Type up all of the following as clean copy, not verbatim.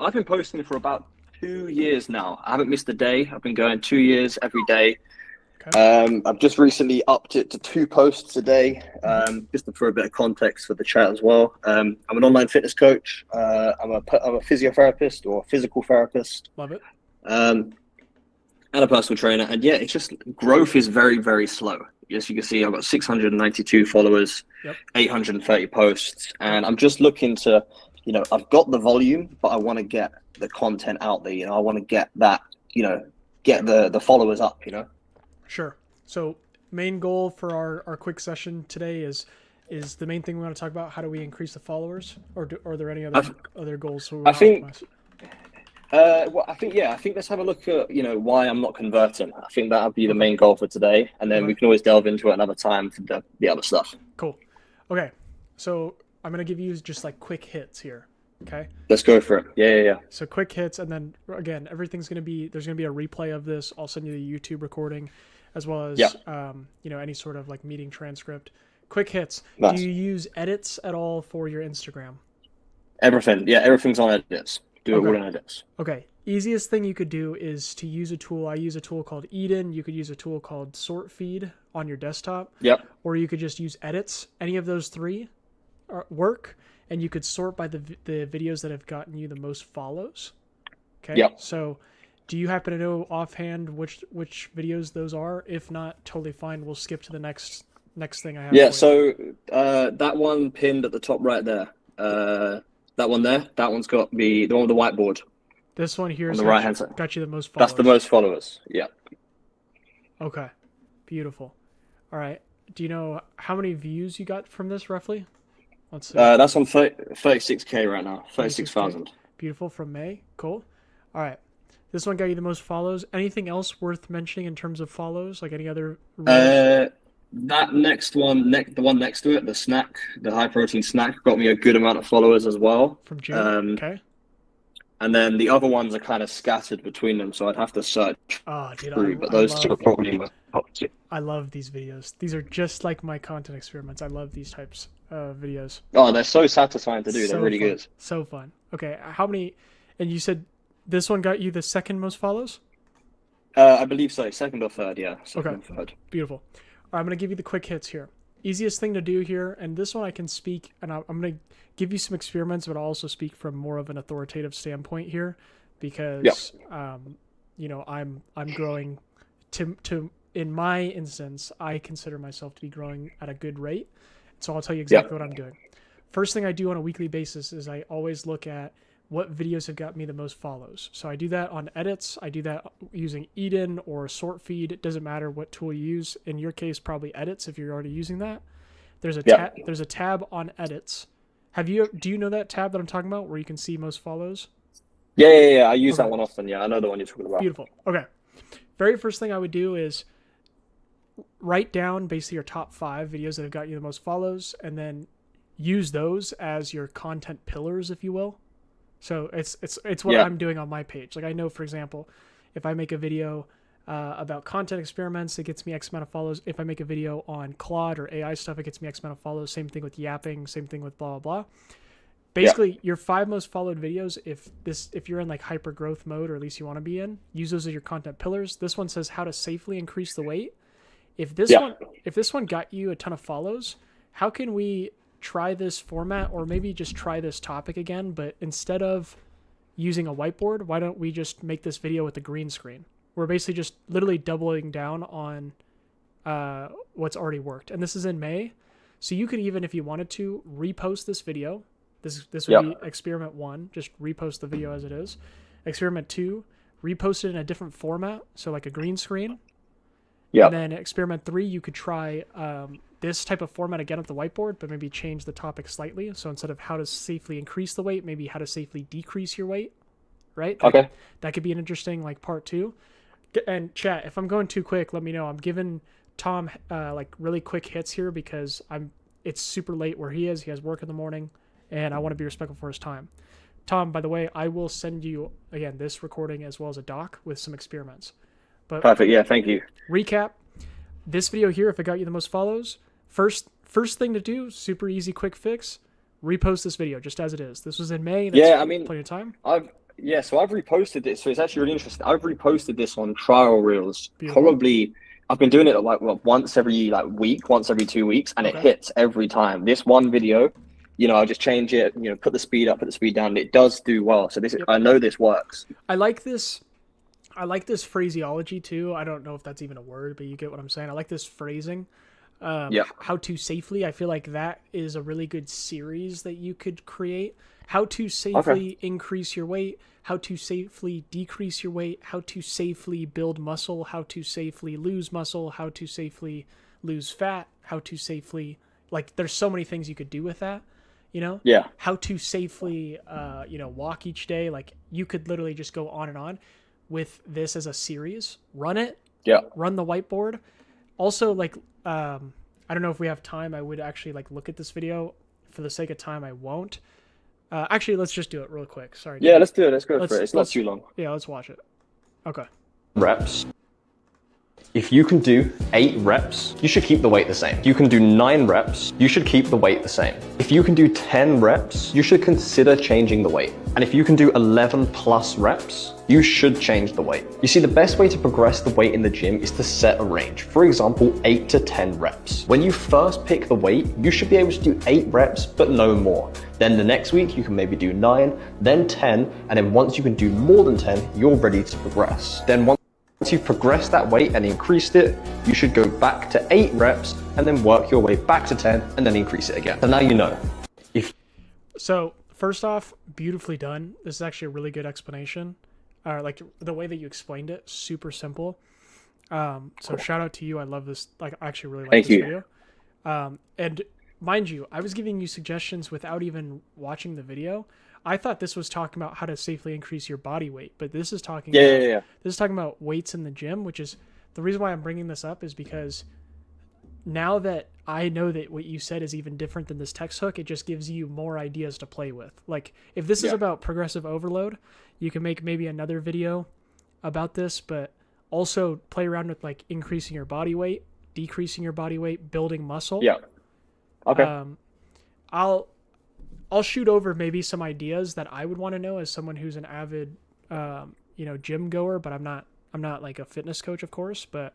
I've been posting for about 2 years now. I haven't missed a day. I've been going 2 years every day. Okay. I've just recently upped it to two posts a day, Hmm. just for a bit of context for the chat as well. I'm an online fitness coach. I'm a physiotherapist or physical therapist, Love it. um, and a personal trainer. And yeah, it's just growth is very, very slow. As you can see, I've got 692 followers, Yep. 830 posts, Yep. and I'm just looking to, I've got the volume, but I want to get the content out there. I want to get that, get the followers up. Sure. So main goal for our quick session today is the main thing we want to talk about. How do we increase the followers, or are there any I, other goals we I want to think optimize? Well, I think let's have a look at why I'm not converting. I think that would be the Okay. main goal for today, and then Okay. we can always delve into it another time for the other stuff. Cool. Okay. So I'm gonna give you just like quick hits here. Okay. Let's go for it. Yeah. So quick hits, and then again, there's gonna be a replay of this. I'll send you the YouTube recording, as well Yeah. as any sort of like meeting transcript. Quick hits. Do Nice. you use edits at all for your Instagram? Everything. Yeah, everything's on edits. Do it Okay. all in edits. Okay. Easiest thing you could do is to use a tool. I use a tool called Eden. You could use a tool called Sort Feed on your desktop, Yep. or you could just use edits. Any of those three work, and you could sort by the videos that have gotten you the most follows. Okay. Yep. So, do you happen to know offhand which videos those are? If not, totally fine. We'll skip to the next thing I have Yeah. for you. So that one pinned at the top right there. That one there. That one's got the one with the whiteboard This one on here's the right hand side. got you the most That's the followers. most followers. Yeah. Okay. Beautiful. All right. Do you know how many views you got from this roughly? Let's see. That's on 36K right now. 36K. 36,000. Beautiful from May. Cool. All right. This one got you the most follows. Anything else worth mentioning in terms of follows? Like any other reels? That next one, the one next to it, the high protein snack, got me a good amount of followers as well. From June? Okay. And then the other ones are kind of scattered between them, so I'd have to search Oh, dude, through. But those two are probably my top two. I love these videos. These are just like my content experiments. I love these types of videos. Oh, they're so satisfying to do. They're So really fun. good. So fun. Okay. How many? And you said this one got you the second most follows? I believe so. Second or third, yeah. Second Okay. or third. Beautiful. All right, I'm going to give you the quick hits here. Easiest thing to do here, and this one I can speak, and I'm going to give you some experiments, but I'll also speak from more of an authoritative standpoint here, because I'm growing to in my instance, I consider myself to be growing at a good rate. So I'll tell you exactly what I'm doing. First thing I do on a weekly basis is I always look at what videos have got me the most follows. So I do that on edits. I do that using Eden or Sort Feed. It doesn't matter what tool you use. In your case, probably edits if you're already using that. There's a tab on edits. Do you know that tab that I'm talking about where you can see most follows? Yeah. I use Okay. that one often. Yeah, I know the one you're talking about. Beautiful. Okay. Very first thing I would do is write down basically your top 5 videos that have got you the most follows, and then use those as your content pillars, if you will. So it's what Yeah. I'm doing on my page. Like I know, for example, if I make a video about content experiments, it gets me X amount of follows. If I make a video on Claude or AI stuff, it gets me X amount of follows. Same thing with yapping. Same thing with blah blah blah. Basically, your 5 most followed videos, if you're in like hyper growth mode, or at least you want to be in, use those as your content pillars. This one says how to safely increase the weight. If this one got you a ton of follows, how can we try this format, or maybe just try this topic again, but instead of using a whiteboard, why don't we just make this video with a green screen? We're basically just literally doubling down on what's already worked. And this is in May. So you could even, if you wanted to, repost this video. This would be experiment 1, just repost the video as it is. Experiment 2, repost it in a different format, so like a green screen. Yeah. And then experiment 3, you could try this type of format again at the whiteboard, but maybe change the topic slightly. So instead of how to safely increase the weight, maybe how to safely decrease your weight, right? Okay. That could be an interesting like part 2. And chat, if I'm going too quick, let me know. I'm giving Tom like really quick hits here because it's super late where he is. He has work in the morning, and I want to be respectful for his time. Tom, by the way, I will send you again this recording as well as a doc with some experiments. But Perfect. Yeah. Thank you. recap, this video here, if it got you the most follows, first thing to do, super easy, quick fix, repost this video just as it is. This was in May. That's Yeah. I mean, plenty of time. Yeah, so I've reposted this. So it's actually really interesting. I've reposted this on trial reels. Beautiful. Probably, I've been doing it like once every like week, once every 2 weeks, and it Okay. hits every time. This one video, I just change it, put the speed up, put the speed down, and it does do well. So Yep. I know this works. I like this. I like this phraseology too. I don't know if that's even a word, but you get what I'm saying. I like this phrasing. Yeah. How to safely. I feel like that is a really good series that you could create. How to safely increase your weight, how to safely decrease your weight, how to safely build muscle, how to safely lose muscle, how to safely lose fat, how to safely, like, there's so many things you could do with that, Yeah. how to safely, walk each day. Like, you could literally just go on and on with this as a series, run it, Yeah. run the whiteboard. Also, like, I don't know if we have time. I would actually like look at this video. For the sake of time, I won't. Actually, let's just do it real quick. Sorry. Yeah, let's do it. Let's go for it. It's not too long. Yeah, let's watch it. Okay. Reps. If you can do 8 reps, you should keep the weight the same. If you can do 9 reps, you should keep the weight the same. If you can do 10 reps, you should consider changing the weight. And if you can do 11 plus reps, you should change the weight. You see, the best way to progress the weight in the gym is to set a range. For example, 8 to 10 reps. When you first pick the weight, you should be able to do 8 reps, but no more. Then the next week, you can maybe do 9, then 10, and then once you can do more than 10, you're ready to progress. Then once you've progressed that weight and increased it, you should go back to 8 reps and then work your way back to 10 and then increase it again. So now you know. So first off, beautifully done. This is actually a really good explanation. Like the way that you explained it, super simple. So shout out to you. I love this. Like, I actually really like this video. And mind you, I was giving you suggestions without even watching the video. I thought this was talking about how to safely increase your body weight, but this is talking Yeah. This is talking about weights in the gym, which is the reason why I'm bringing this up is because now that I know that what you said is even different than this text hook, it just gives you more ideas to play with. Like, if this is about progressive overload, you can make maybe another video about this, but also play around with like increasing your body weight, decreasing your body weight, building muscle. Yeah. Okay. I'll shoot over maybe some ideas that I would want to know as someone who's an avid, gym goer, but I'm not like a fitness coach, of course, but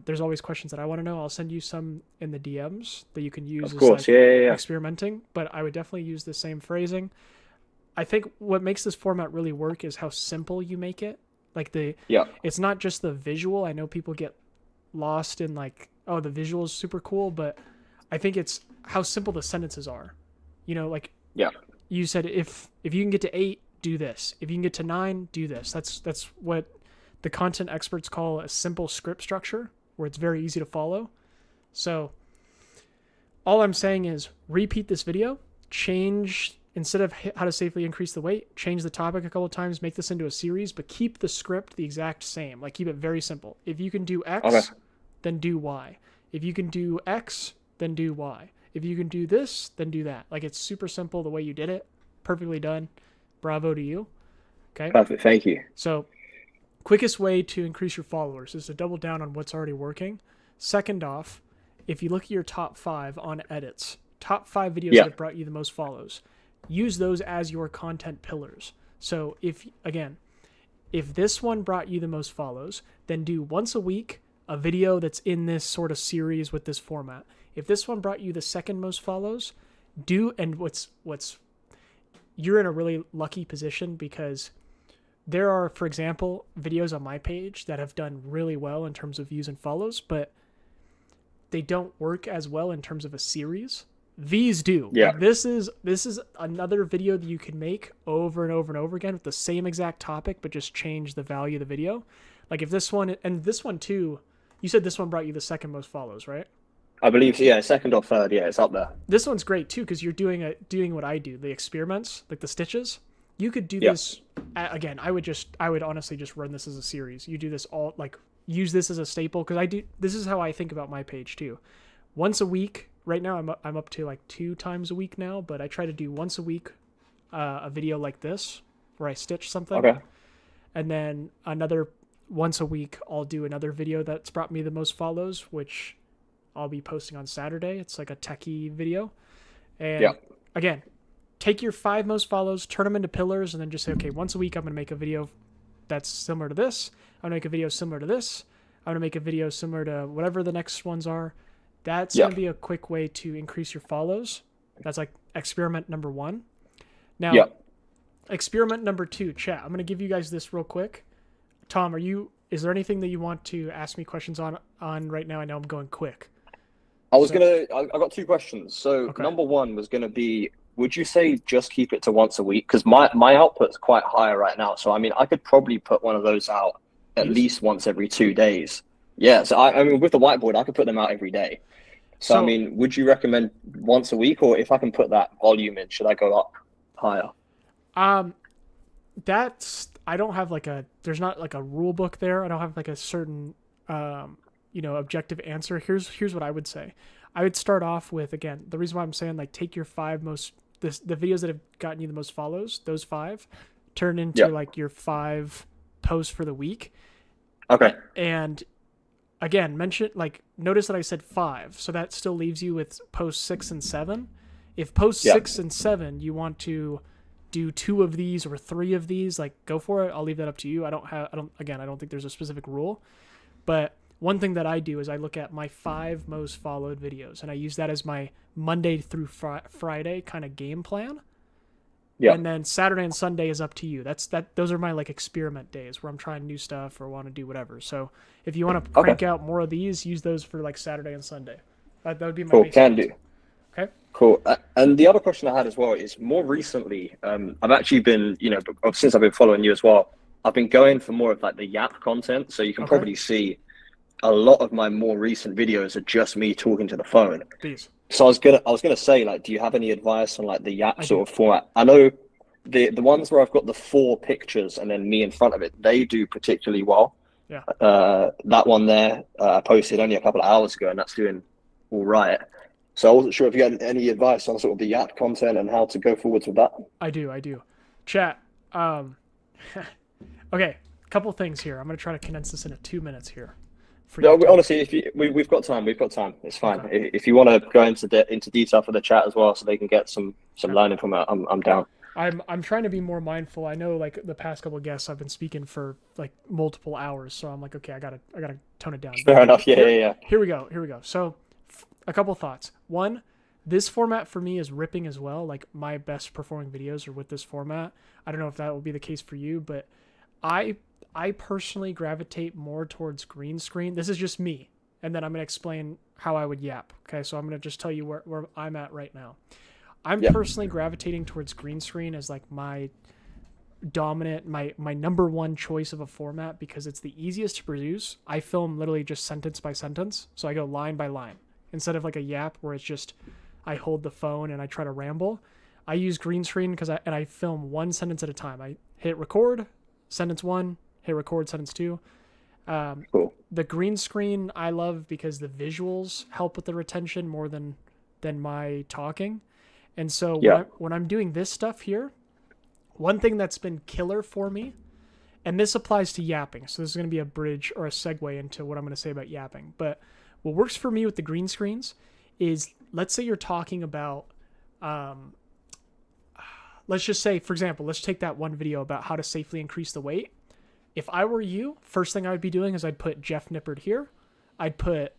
there's always questions that I want to know. I'll send you some in the DMs that you can use Of course. as like Yeah. experimenting, but I would definitely use the same phrasing. I think what makes this format really work is how simple you make it. Like it's not just the visual. I know people get lost in like, oh, the visual is super cool, but I think it's how simple the sentences are. Like you said, if you can get to 8, do this. If you can get to 9, do this. That's what the content experts call a simple script structure, where it's very easy to follow. So all I'm saying is repeat this video, change, instead of how to safely increase the weight, change the topic a couple of times, make this into a series, but keep the script the exact same. Like, keep it very simple. If you can do X, then do Y. If you can do X, then do Y. If you can do this, then do that. Like, it's super simple the way you did it. Perfectly done. Bravo to you. Okay. Perfect. Thank you. So, quickest way to increase your followers is to double down on what's already working. Second off, if you look at your top 5 on edits, top 5 videos that have brought you the most follows, use those as your content pillars. So if this one brought you the most follows, then do once a week a video that's in this sort of series with this format. If this one brought you the second most follows, you're in a really lucky position, because there are, for example, videos on my page that have done really well in terms of views and follows, but they don't work as well in terms of a series. These do. Yeah. Like, this is another video that you can make over and over and over again with the same exact topic, but just change the value of the video. Like, if this one, and this one too, you said this one brought you the second most follows, right? I believe so, yeah, second or third, yeah, it's up there. This one's great too, because you're doing what I do, the experiments, like the stitches. You could do this again. I would honestly just run this as a series. You do this all, like, use this as a staple, because this is how I think about my page too. Once a week. Right now I'm up to like 2 times a week now, but I try to do once a week a video like this where I stitch something. Okay. And then once a week I'll do another video that's brought me the most follows, which I'll be posting on Saturday. It's like a techie video. And again, take your 5 most follows, turn them into pillars, and then just say, okay, once a week I'm going to make a video that's similar to this. I'm going to make a video similar to this. I'm going to make a video similar to whatever the next ones are. That's going to be a quick way to increase your follows. That's like experiment number 1. Now, experiment number 2, chat. I'm going to give you guys this real quick. Tom, is there anything that you want to ask me questions on right now? I know I'm going quick. I got 2 questions. So number 1 was going to be, would you say just keep it to once a week? Because my output's quite high right now. So, I mean, I could probably put one of those out at least once every 2 days. Yeah. So, I mean, with the whiteboard, I could put them out every day. So, I mean, would you recommend once a week? Or if I can put that volume in, should I go up higher? I don't have there's not like a rule book there. I don't have like a certain, objective answer. Here's what I would say. I would start off with, again, the reason why I'm saying like take your 5 most, the videos that have gotten you the most follows, those 5, turn into like your 5 posts for the week. Okay. And again, notice that I said 5. So that still leaves you with post 6 and 7. If post 6 and 7, you want to do 2 of these or 3 of these, like go for it. I'll leave that up to you. I don't think there's a specific rule, but one thing that I do is I look at my 5 most followed videos, and I use that as my Monday through Friday kind of game plan. Yeah. And then Saturday and Sunday is up to you. Those are my like experiment days where I'm trying new stuff or want to do whatever. So if you want to crank out more of these, use those for like Saturday and Sunday. That would be my basic can answer. do. Okay. Cool. And the other question I had as well is more recently, I've actually been, since I've been following you as well, I've been going for more of like the Yap content. So you can probably see a lot of my more recent videos are just me talking to the phone. Please. So I was gonna say, like, do you have any advice on like the Yap sort of format? I know the ones where I've got the 4 pictures and then me in front of it, they do particularly well. Yeah. That one there, I posted only a couple of hours ago, and that's doing all right. So I wasn't sure if you had any advice on sort of the Yap content and how to go forwards with that. I do. Chat. Okay, couple things here. I'm gonna try to condense this into 2 minutes here. No, honestly, we've got time. It's fine. Okay. If you want to go into detail for the chat as well, so they can get some learning from it, I'm down. I'm trying to be more mindful. I know like the past couple of guests I've been speaking for like multiple hours, so I'm like, okay, I gotta tone it down. Fair enough. Yeah. Here we go. So a couple thoughts. One, this format for me is ripping as well. Like my best performing videos are with this format. I don't know if that will be the case for you, but I personally gravitate more towards green screen. This is just me. And then I'm going to explain how I would yap. Okay, so I'm going to just tell you where I'm at right now. I'm personally gravitating towards green screen as like my dominant, my number 1 choice of a format because it's the easiest to produce. I film literally just sentence by sentence. So I go line by line. Instead of like a yap where it's just I hold the phone and I try to ramble. I use green screen because I film 1 sentence at a time. I hit record, sentence 1, hit record, sentence 2. Cool. The green screen I love because the visuals help with the retention more than my talking. And so when I'm doing this stuff here, one thing that's been killer for me, and this applies to yapping, so this is going to be a bridge or a segue into what I'm going to say about yapping, but what works for me with the green screens is, let's say you're talking about, let's just say, for example, let's take that one video about how to safely increase the weight. If I were you, first thing I would be doing is I'd put Jeff Nippard here. I'd put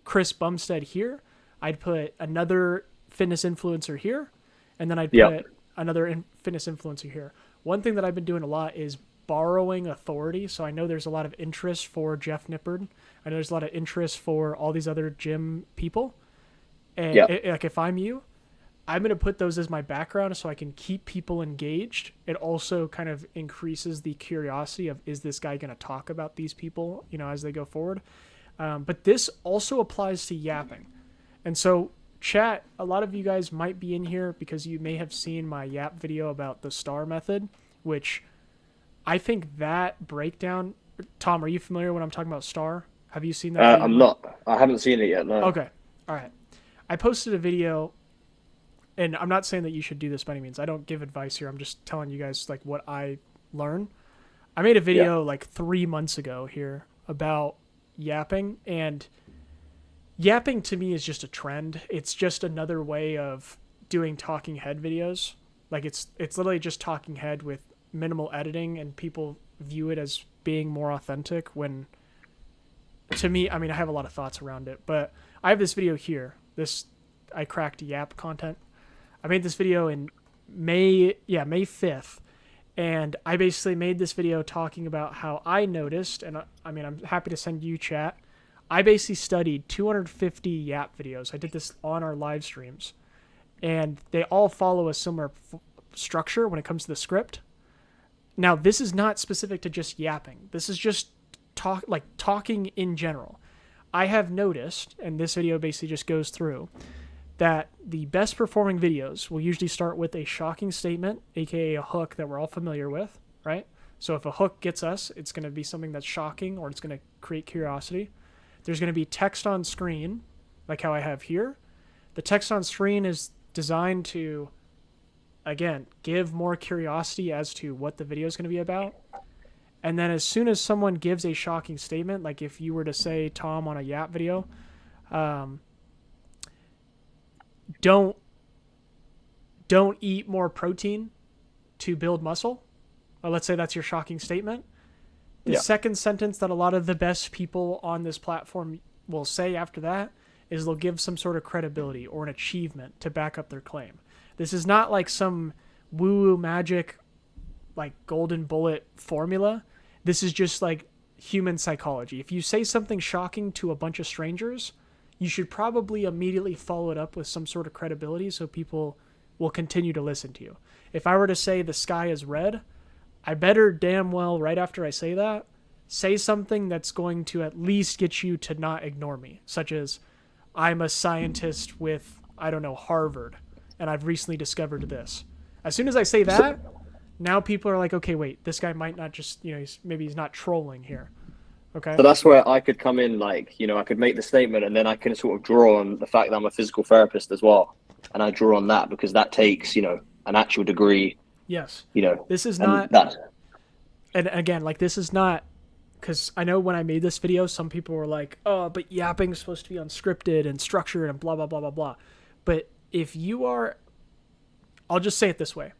Chris Bumstead here. I'd put another fitness influencer here. And then I'd put another fitness influencer here. One thing that I've been doing a lot is borrowing authority. So I know there's a lot of interest for Jeff Nippard. I know there's a lot of interest for all these other gym people. And like if I'm you, I'm going to put those as my background so I can keep people engaged. It also kind of increases the curiosity of, is this guy going to talk about these people, as they go forward? But this also applies to yapping. And so chat, a lot of you guys might be in here because you may have seen my yap video about the STAR method, which I think that breakdown, Tom, are you familiar when I'm talking about STAR? Have you seen that video? I'm not. I haven't seen it yet, no. Okay. All right. I posted a video, and I'm not saying that you should do this by any means. I don't give advice here. I'm just telling you guys like what I learn. I made a video like 3 months ago here about yapping, and yapping to me is just a trend. It's just another way of doing talking head videos. Like it's literally just talking head with minimal editing, and people view it as being more authentic when, to me, I mean, I have a lot of thoughts around it, but I have this video here. I cracked Yap content. I made this video in May 5th. And I basically made this video talking about how I noticed, and I mean, I'm happy to send you chat. I basically studied 250 Yap videos. I did this on our live streams, and they all follow a similar structure when it comes to the script. Now, this is not specific to just yapping. This is just talking in general. I have noticed, and this video basically just goes through, that the best performing videos will usually start with a shocking statement, aka a hook that we're all familiar with, right? So if a hook gets us, it's going to be something that's shocking, or it's going to create curiosity. There's going to be text on screen, like how I have here. The text on screen is designed to, again, give more curiosity as to what the video is going to be about. And then as soon as someone gives a shocking statement, like if you were to say, Tom, on a Yap video, don't eat more protein to build muscle. Or let's say that's your shocking statement. The second sentence that a lot of the best people on this platform will say after that is they'll give some sort of credibility or an achievement to back up their claim. This is not like some woo-woo magic, like golden bullet formula. This is just like human psychology. If you say something shocking to a bunch of strangers, you should probably immediately follow it up with some sort of credibility so people will continue to listen to you. If I were to say the sky is red, I better damn well, right after I say that, say something that's going to at least get you to not ignore me, such as, I'm a scientist with, I don't know, Harvard, and I've recently discovered this. As soon as I say that, now people are like, okay, wait, this guy might not just, maybe he's not trolling here. Okay. So that's where I could come in, like, I could make the statement, and then I can sort of draw on the fact that I'm a physical therapist as well. And I draw on that because that takes, an actual degree. Yes. This is not, and again, like, this is not, because I know when I made this video, some people were like, oh, but yapping is supposed to be unscripted and structured and blah, blah, blah, blah, blah. But if you are, I'll just say it this way.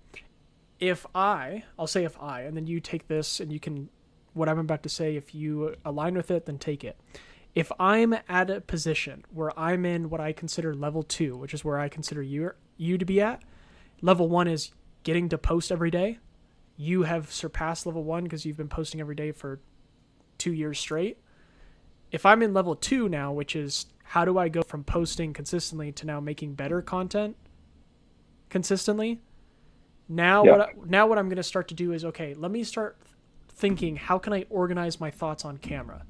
I'll say if I, and then you take this and you can, what I'm about to say, if you align with it, then take it. If I'm at a position where I'm in what I consider level 2, which is where I consider you to be at, level 1 is getting to post every day. You have surpassed level 1 because you've been posting every day for 2 years straight. If I'm in level 2 now, which is how do I go from posting consistently to now making better content consistently? Now what I'm going to start to do is, okay, let me start thinking, how can I organize my thoughts on camera?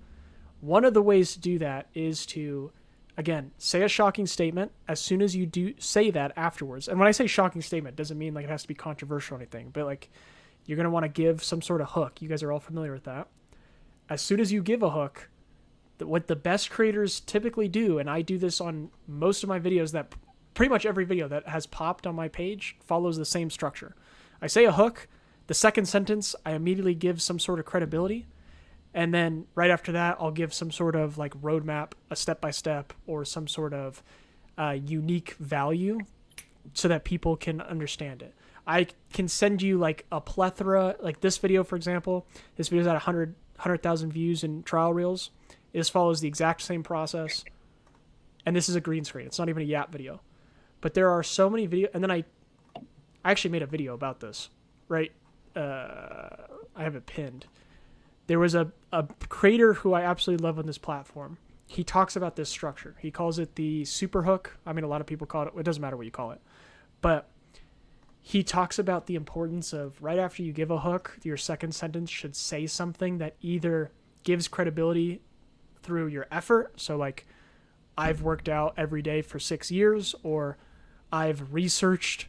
One of the ways to do that is to, again, say a shocking statement as soon as you do say that afterwards. And when I say shocking statement, it doesn't mean like it has to be controversial or anything, but like you're going to want to give some sort of hook. You guys are all familiar with that. As soon as you give a hook, what the best creators typically do, and I do this on most of my videos, that pretty much every video that has popped on my page follows the same structure. I say a hook, the second sentence, I immediately give some sort of credibility. And then right after that, I'll give some sort of like roadmap, a step-by-step, or some sort of unique value so that people can understand it. I can send you like a plethora, like this video, for example. This video's at 100,000 views in trial reels. This follows the exact same process. And this is a green screen. It's not even a Yap video. But there are so many videos. And then I actually made a video about this, right? I have it pinned. There was a creator who I absolutely love on this platform. He talks about this structure. He calls it the super hook. I mean, a lot of people call it, it doesn't matter what you call it. But he talks about the importance of right after you give a hook, your second sentence should say something that either gives credibility through your effort. So like, I've worked out every day for 6 years, or I've researched,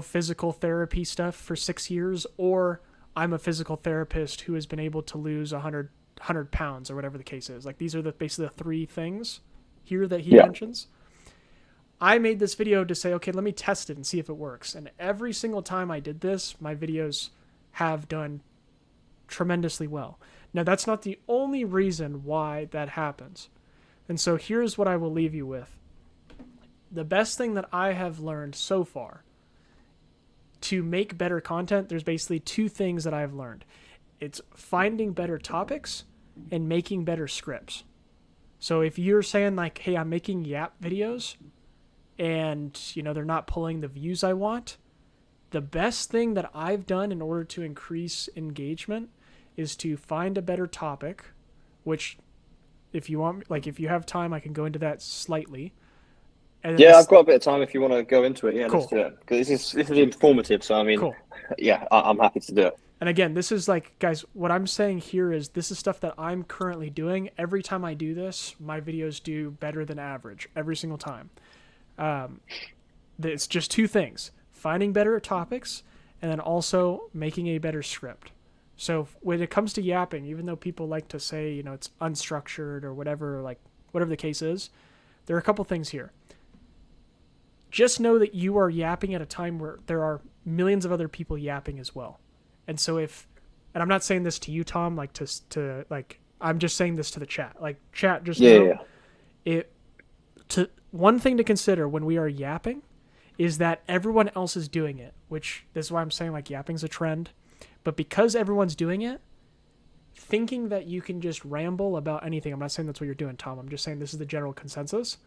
physical therapy stuff for 6 years, or I'm a physical therapist who has been able to lose 100 pounds or whatever the case is. Like these are basically the three things here that he mentions. I made this video to say, okay, let me test it and see if it works. And every single time I did this, my videos have done tremendously well. Now that's not the only reason why that happens. And so here's what I will leave you with. the best thing that I have learned so far to make better content, there's basically two things that I've learned. It's finding better topics and making better scripts. So if you're saying like, hey, I'm making yap videos and, you know, they're not pulling the views I want, the best thing that I've done in order to increase engagement is to find a better topic, which if you want, like if you have time, I can go into that slightly. And yeah, I've got a bit of time if you want to go into it. Yeah, cool. Let's do it. Because this is informative, so I mean, cool. Yeah, I'm happy to do it. And again, this is like, guys, what I'm saying here is this is stuff that I'm currently doing. Every time I do this, my videos do better than average every single time. It's just two things: finding better topics and then also making a better script. So when it comes to yapping, even though people like to say, you know, it's unstructured or whatever, like whatever the case is, there are a couple things here. Just know that you are yapping at a time where there are millions of other people yapping as well. And so and I'm not saying this to you, Tom, like to like, I'm just saying this to the chat. Like chat, just know one thing to consider when we are yapping is that everyone else is doing it, which this is why I'm saying like yapping's a trend. But because everyone's doing it, thinking that you can just ramble about anything, I'm not saying that's what you're doing, Tom. I'm just saying this is the general consensus.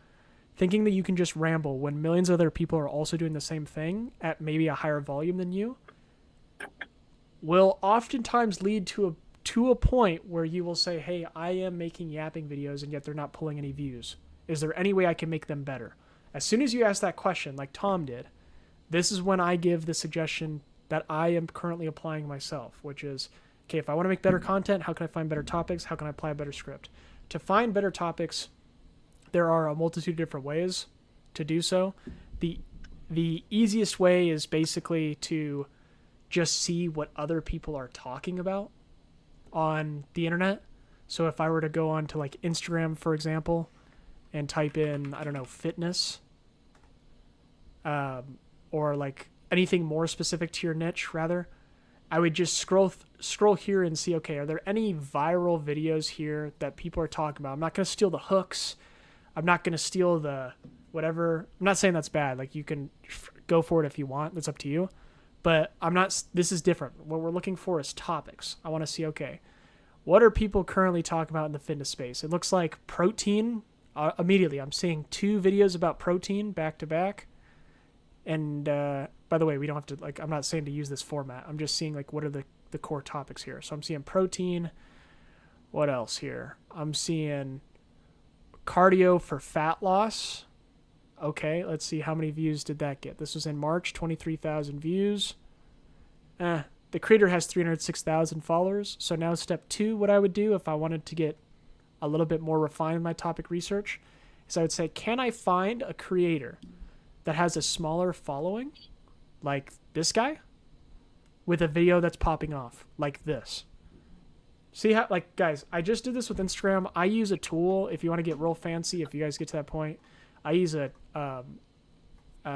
Thinking that you can just ramble when millions of other people are also doing the same thing at maybe a higher volume than you will oftentimes lead to a point where you will say, hey, I am making yapping videos and yet they're not pulling any views. Is there any way I can make them better? As soon as you ask that question, like Tom did, this is when I give the suggestion that I am currently applying myself, which is, okay, if I want to make better content, how can I find better topics? How can I apply a better script? To find better topics, there are a multitude of different ways to do so. The easiest way is basically to just see what other people are talking about on the internet. So if I were to go on to like Instagram, for example, and type in, I don't know, fitness, or like anything more specific to your niche, rather, I would just scroll here and see, okay, are there any viral videos here that people are talking about? I'm not going to steal the hooks. I'm not going to steal the whatever. I'm not saying that's bad. Like, you can go for it if you want. That's up to you. But this is different. What we're looking for is topics. I want to see, okay, what are people currently talking about in the fitness space? It looks like protein. Immediately, I'm seeing 2 videos about protein back to back. And by the way, we don't have to, like, I'm not saying to use this format. I'm just seeing, like, what are the core topics here. So I'm seeing protein. What else here? I'm seeing cardio for fat loss. Okay, let's see, how many views did that get? This was in March, 23,000 views. The creator has 306,000 followers. So now step 2, what I would do if I wanted to get a little bit more refined in my topic research is I would say, can I find a creator that has a smaller following, like this guy, with a video that's popping off, like this? See how, like, guys, I just did this with Instagram. I use a tool, if you want to get real fancy, if you guys get to that point, I use a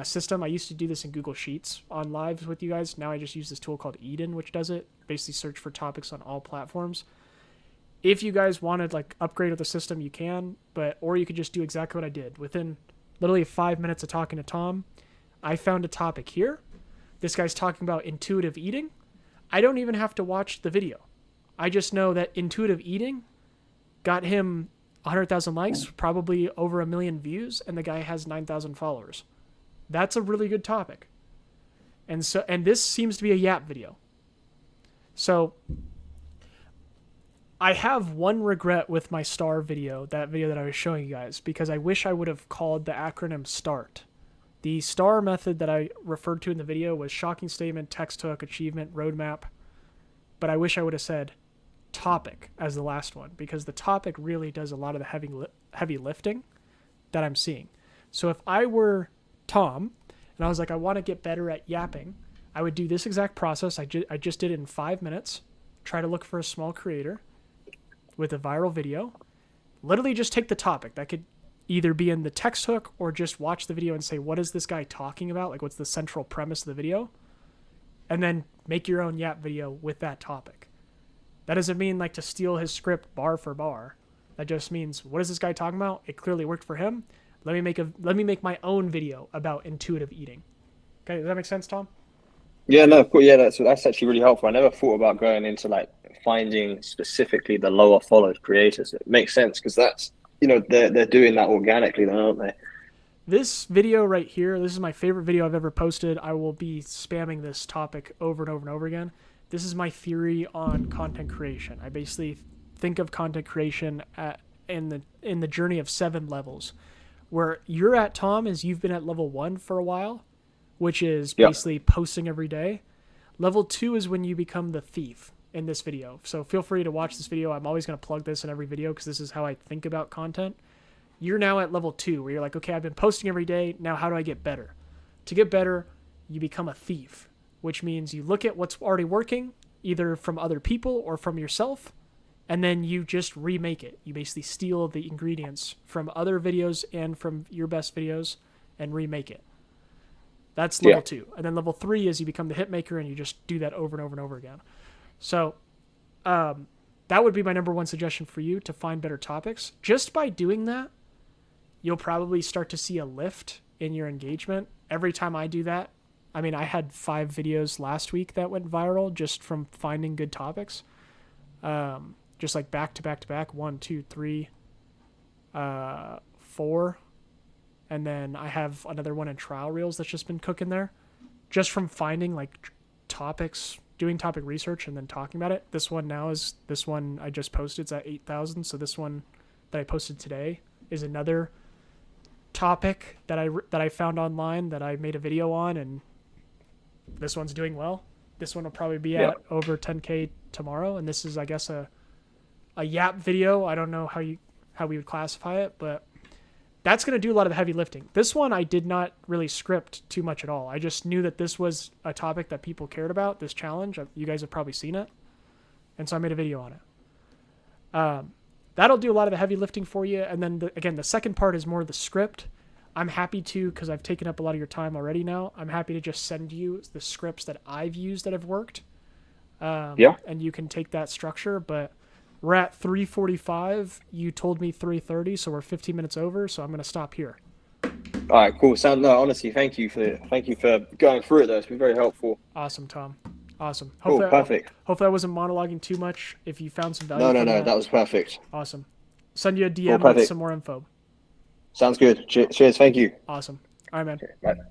system. I used to do this in Google Sheets on lives with you guys. Now I just use this tool called Eden, which does it. Basically search for topics on all platforms. If you guys wanted, like, upgrade with the system, you can, or you could just do exactly what I did. Within literally 5 minutes of talking to Tom, I found a topic here. This guy's talking about intuitive eating. I don't even have to watch the video. I just know that intuitive eating got him 100,000 likes, probably over 1 million views, and the guy has 9,000 followers. That's a really good topic. And this seems to be a yap video. So I have one regret with my STAR video, that video that I was showing you guys, because I wish I would have called the acronym START. The STAR method that I referred to in the video was shocking statement, text hook, achievement, roadmap. But I wish I would have said topic as the last one, because the topic really does a lot of the heavy lifting that I'm seeing. So if I were Tom and I was like, I want to get better at yapping, I would do this exact process. I just did it in 5 minutes. Try to look for a small creator with a viral video. Literally just take the topic. That could either be in the text hook or just watch the video and say, what is this guy talking about? Like, what's the central premise of the video? And then make your own yap video with that topic. That doesn't mean like to steal his script bar for bar. That just means, what is this guy talking about? It clearly worked for him. Let me make my own video about intuitive eating. Okay, does that make sense, Tom? Yeah, no, cool. Yeah, that's actually really helpful. I never thought about going into like finding specifically the lower followed creators. It makes sense because that's, you know, they're doing that organically, then, aren't they? This video right here, this is my favorite video I've ever posted. I will be spamming this topic over and over and over again. This is my theory on content creation. I basically think of content creation in the journey of 7 levels. Where you're at, Tom, is you've been at level 1 for a while, which is basically posting every day. Level 2 is when you become the thief in this video. So feel free to watch this video. I'm always going to plug this in every video because this is how I think about content. You're now at level 2 where you're like, okay, I've been posting every day. Now how do I get better? To get better, you become a thief, which means you look at what's already working, either from other people or from yourself, and then you just remake it. You basically steal the ingredients from other videos and from your best videos and remake it. That's level 2. And then level 3 is you become the hit maker and you just do that over and over and over again. So that would be my number 1 suggestion for you, to find better topics. Just by doing that, you'll probably start to see a lift in your engagement. Every time I do that, I mean, I had 5 videos last week that went viral just from finding good topics. Just like back to back to back, 1, 2, 3, 4. And then I have another one in trial reels that's just been cooking there. Just from finding like topics, doing topic research and then talking about it. This one now is, this one I just posted, it's at 8,000. So this one that I posted today is another topic that I found online that I made a video on, and this one's doing well. This one will probably be at over 10K tomorrow, and this is, I guess, a yap video. I don't know how we would classify it, but that's going to do a lot of the heavy lifting. This one I did not really script too much at all. I just knew that this was a topic that people cared about, this challenge. You guys have probably seen it, and so I made a video on it. That'll do a lot of the heavy lifting for you. And then, again, the second part is more the script. I'm happy to, because I've taken up a lot of your time already now, I'm happy to just send you the scripts that I've used that have worked. And you can take that structure. But we're at 3:45. You told me 3:30, so we're 15 minutes over. So I'm going to stop here. All right, cool. No, honestly, thank you for going through it, though. It's been very helpful. Awesome, Tom. Awesome. Cool, perfect. Hopefully I wasn't monologuing too much. If you found some value. No, that was perfect. Awesome. Send you a DM with some more info. Sounds good. Cheers. Thank you. Awesome. All right, man. Okay, bye.